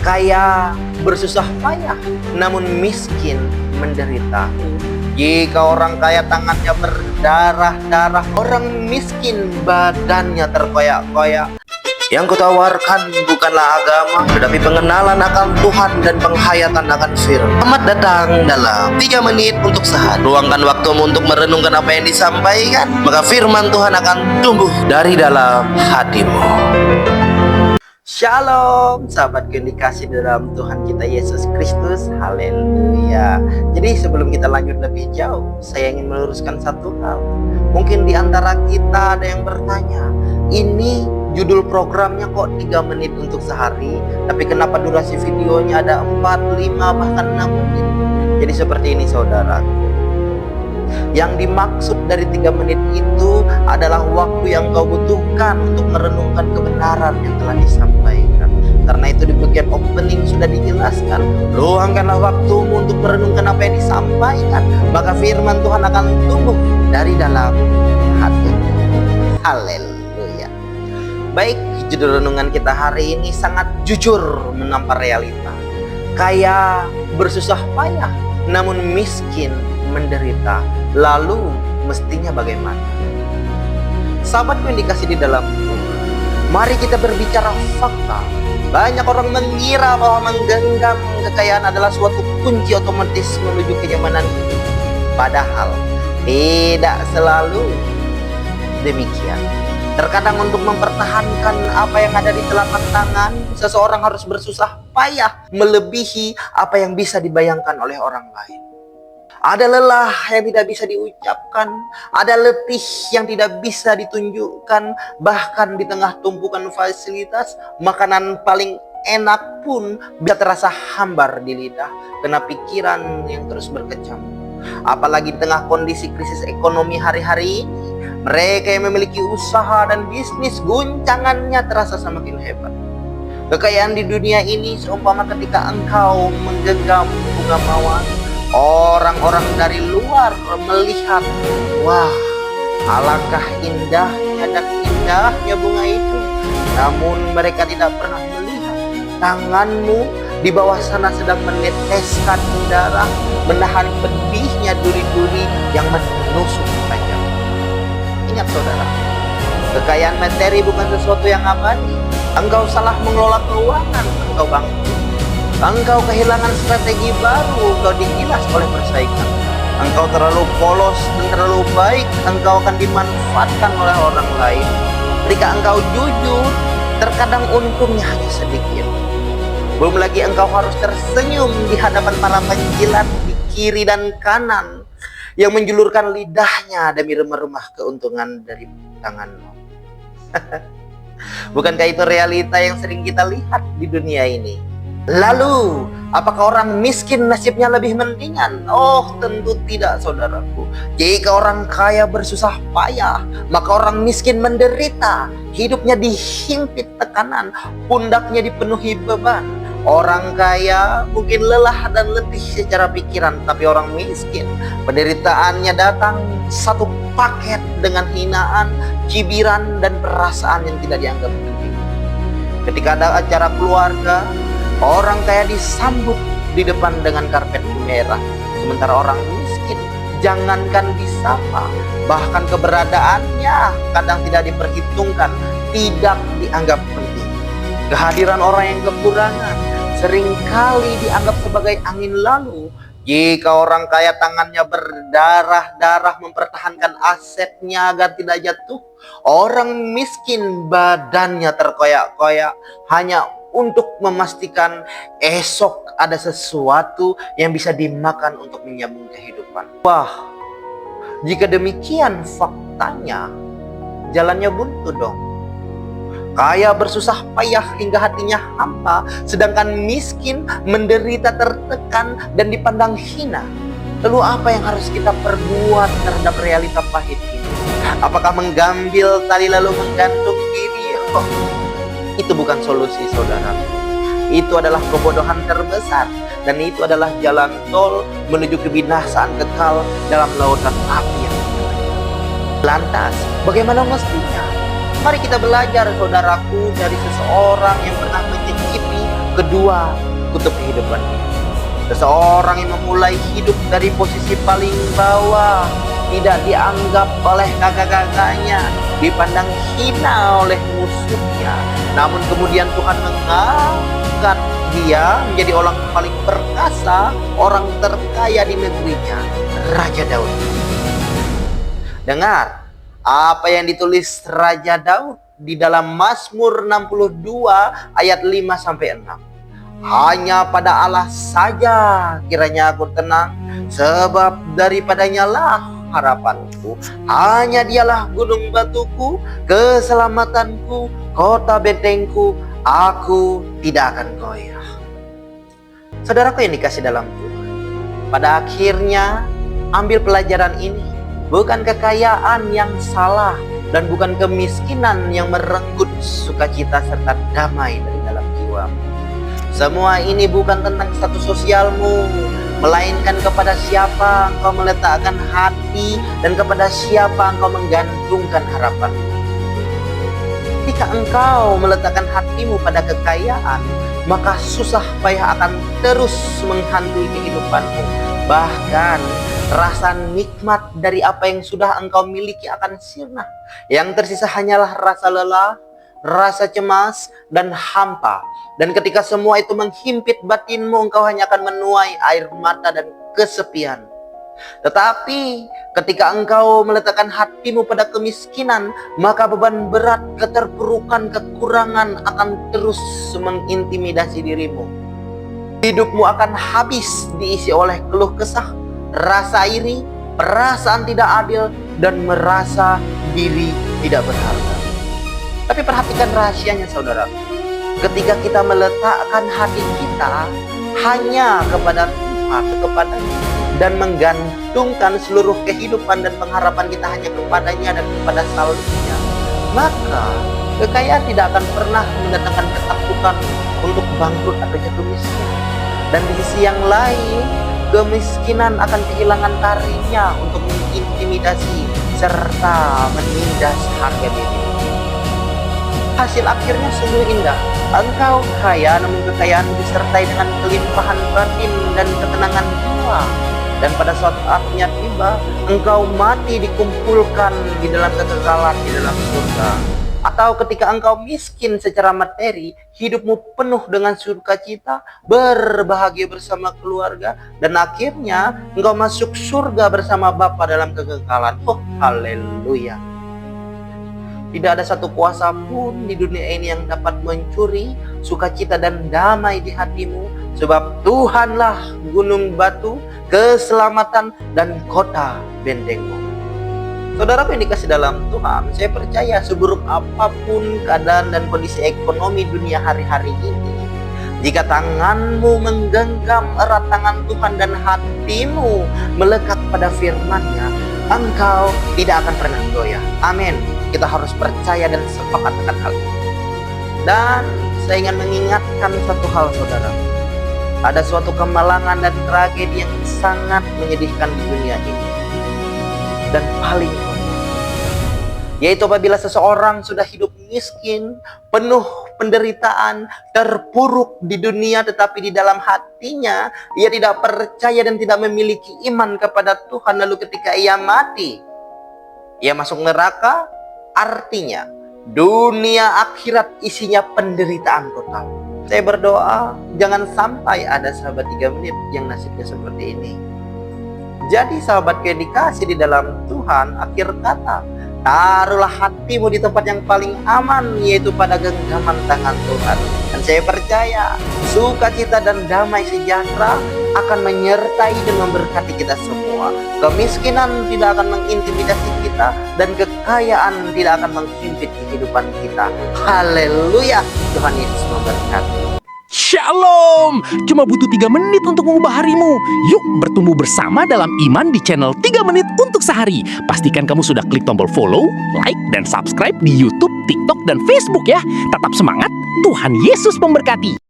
Kaya bersusah payah, namun miskin menderita. Jika orang kaya tangannya berdarah-darah, orang miskin badannya terkoyak-koyak. Yang kutawarkan bukanlah agama, tetapi pengenalan akan Tuhan dan penghayatan akan firman. Selamat datang dalam 3 menit untuk sehari. Luangkan waktumu untuk merenungkan apa yang disampaikan, maka firman Tuhan akan tumbuh dari dalam hatimu. Shalom, sahabat yang dikasih dalam Tuhan kita Yesus Kristus. Haleluya. Jadi sebelum kita lanjut lebih jauh, saya ingin meluruskan satu hal. Mungkin di antara kita ada yang bertanya, ini judul programnya kok 3 menit untuk sehari, tapi kenapa durasi videonya ada 4, 5, bahkan 6 menit? Jadi seperti ini saudara. Yang dimaksud dari 3 menit itu adalah waktu yang kau butuhkan untuk merenungkan kebenaran yang telah disampaikan. Karena itu di bagian opening sudah dijelaskan, luangkanlah waktumu untuk merenungkan apa yang disampaikan, maka firman Tuhan akan tumbuh dari dalam hati. Haleluya. Baik, judul renungan kita hari ini sangat jujur menampar realita. Kaya bersusah payah, namun miskin menderita. Lalu mestinya bagaimana? Sahabatku yang dikasih di dalam Tuhan, mari kita berbicara fakta. Banyak orang mengira bahwa menggenggam kekayaan adalah suatu kunci otomatis menuju kenyamanan hidup. Padahal tidak selalu demikian. Terkadang untuk mempertahankan apa yang ada di telapak tangan, seseorang harus bersusah payah melebihi apa yang bisa dibayangkan oleh orang lain. Ada lelah yang tidak bisa diucapkan, ada letih yang tidak bisa ditunjukkan, bahkan di tengah tumpukan fasilitas, makanan paling enak pun bisa terasa hambar di lidah, kena pikiran yang terus berkecamuk. Apalagi di tengah kondisi krisis ekonomi hari-hari ini, mereka yang memiliki usaha dan bisnis, guncangannya terasa semakin hebat. Kekayaan di dunia ini seumpama ketika engkau menggenggam bunga mawar. Orang-orang dari luar melihat, wah, alangkah indahnya dan indahnya bunga itu. Namun mereka tidak pernah melihat tanganmu di bawah sana sedang meneteskan darah, menahan pedihnya duri-duri yang menusuk tajam. Ingat saudara, kekayaan materi bukan sesuatu yang abadi. Engkau salah mengelola keuangan, engkau bangkrut. Engkau kehilangan strategi baru, engkau digilas oleh persaingan. Engkau terlalu polos dan terlalu baik, engkau akan dimanfaatkan oleh orang lain. Jika engkau jujur, terkadang untungnya hanya sedikit. Belum lagi engkau harus tersenyum di hadapan para penjilat di kiri dan kanan yang menjulurkan lidahnya demi remah-remah keuntungan dari tanganmu. Bukankah itu realita yang sering kita lihat di dunia ini? Lalu, apakah orang miskin nasibnya lebih mendingan? Oh, tentu tidak saudaraku. Jika orang kaya bersusah payah, maka orang miskin menderita. Hidupnya dihimpit tekanan, pundaknya dipenuhi beban. Orang kaya mungkin lelah dan letih secara pikiran, tapi orang miskin penderitaannya datang satu paket dengan hinaan, cibiran, dan perasaan yang tidak dianggap penting. Ketika ada acara keluarga, orang kaya disambut di depan dengan karpet merah, sementara orang miskin jangankan disapa, bahkan keberadaannya kadang tidak diperhitungkan, tidak dianggap penting. Kehadiran orang yang kekurangan seringkali dianggap sebagai angin lalu. Jika orang kaya tangannya berdarah-darah mempertahankan asetnya agar tidak jatuh, orang miskin badannya terkoyak-koyak hanya untuk memastikan esok ada sesuatu yang bisa dimakan untuk menyambung kehidupan. Wah, jika demikian faktanya, jalannya buntu dong. Kaya bersusah payah hingga hatinya hampa, sedangkan miskin menderita tertekan dan dipandang hina. Lalu apa yang harus kita perbuat terhadap realita pahit ini? Apakah menggambil tali lalu menggantung diri? Oh, itu bukan solusi saudara. Itu adalah kebodohan terbesar, dan itu adalah jalan tol menuju kebinasaan kekal dalam lautan api yang lantas, bagaimana mestinya? Mari kita belajar saudaraku dari seseorang yang pernah mencicipi kedua kutub kehidupan. Seseorang yang memulai hidup dari posisi paling bawah, tidak dianggap oleh kakak-kakaknya, dipandang hina oleh musuhnya, namun kemudian Tuhan mengangkat dia menjadi orang paling perkasa, orang terkaya di negerinya, Raja Daud. Dengar apa yang ditulis Raja Daud di dalam Mazmur 62 ayat 5-6. Hanya pada Allah saja kiranya aku tenang, sebab daripadanya lah harapanku. Hanya dialah gunung batuku, keselamatanku, kota bentengku, aku tidak akan goyah. Saudaraku yang dikasih dalam Tuhan, pada akhirnya ambil pelajaran ini. Bukan kekayaan yang salah dan bukan kemiskinan yang merenggut sukacita serta damai dari dalam jiwamu. Semua ini bukan tentang status sosialmu, melainkan kepada siapa engkau meletakkan hati dan kepada siapa engkau menggantungkan harapanmu. Ketika engkau meletakkan hatimu pada kekayaan, maka susah payah akan terus menghantui kehidupanmu. Bahkan rasa nikmat dari apa yang sudah engkau miliki akan sirna. Yang tersisa hanyalah rasa lelah, rasa cemas, dan hampa. Dan ketika semua itu menghimpit batinmu, engkau hanya akan menuai air mata dan kesepian. Tetapi ketika engkau meletakkan hatimu pada kemiskinan, maka beban berat, keterpurukan, kekurangan akan terus mengintimidasi dirimu. Hidupmu akan habis diisi oleh keluh kesah, rasa iri, perasaan tidak adil, dan merasa diri tidak berharga. Tapi perhatikan rahasianya, saudara. Ketika kita meletakkan hati kita hanya kepada Tuhan, kepadanya, dan menggantungkan seluruh kehidupan dan pengharapan kita hanya kepadanya dan kepada salibnya, maka kekayaan tidak akan pernah mendatangkan ketakutan untuk bangkrut atau jatuh miskin. Dan di sisi yang lain, kemiskinan akan kehilangan taringnya untuk mengintimidasi serta menindas harga diri. Hasil akhirnya sungguh indah. Engkau kaya, namun kekayaanmu disertai dengan kelimpahan batin dan ketenangan jiwa. Dan pada suatu saatnya tiba, engkau mati dikumpulkan di dalam kekekalan di dalam surga. Atau ketika engkau miskin secara materi, hidupmu penuh dengan sukacita, berbahagia bersama keluarga, dan akhirnya engkau masuk surga bersama Bapa dalam kekekalan. Oh, haleluya. Tidak ada satu kuasa pun di dunia ini yang dapat mencuri sukacita dan damai di hatimu, sebab Tuhanlah gunung batu, keselamatan, dan kota bentengmu. Saudaraku yang dikasih dalam Tuhan, saya percaya seburuk apapun keadaan dan kondisi ekonomi dunia hari-hari ini, jika tanganmu menggenggam erat tangan Tuhan dan hatimu melekat pada firman-Nya, engkau tidak akan pernah goyah. Amin. Kita harus percaya dan sepakat akan hal ini. Dan saya ingin mengingatkan satu hal, saudara. Ada suatu kemalangan dan tragedi yang sangat menyedihkan di dunia ini. Dan paling yaitu apabila seseorang sudah hidup miskin, penuh penderitaan, terpuruk di dunia, tetapi di dalam hatinya ia tidak percaya dan tidak memiliki iman kepada Tuhan. Lalu ketika ia mati, ia masuk neraka. Artinya dunia akhirat isinya penderitaan total. Saya berdoa jangan sampai ada sahabat 3 menit yang nasibnya seperti ini. Jadi sahabat yang dikasih di dalam Tuhan, akhir kata, taruhlah hatimu di tempat yang paling aman, yaitu pada genggaman tangan Tuhan. Dan saya percaya sukacita dan damai sejahtera akan menyertai dan memberkati kita semua. Kemiskinan tidak akan mengintimidasi kita, dan kekayaan tidak akan menghimpit kehidupan kita. Haleluya, Tuhan Yesus memberkati. Shalom! Cuma butuh 3 menit untuk mengubah harimu. Yuk bertumbuh bersama dalam iman di channel 3 menit untuk sehari. Pastikan kamu sudah klik tombol follow, like, dan subscribe di YouTube, TikTok, dan Facebook ya. Tetap semangat, Tuhan Yesus memberkati.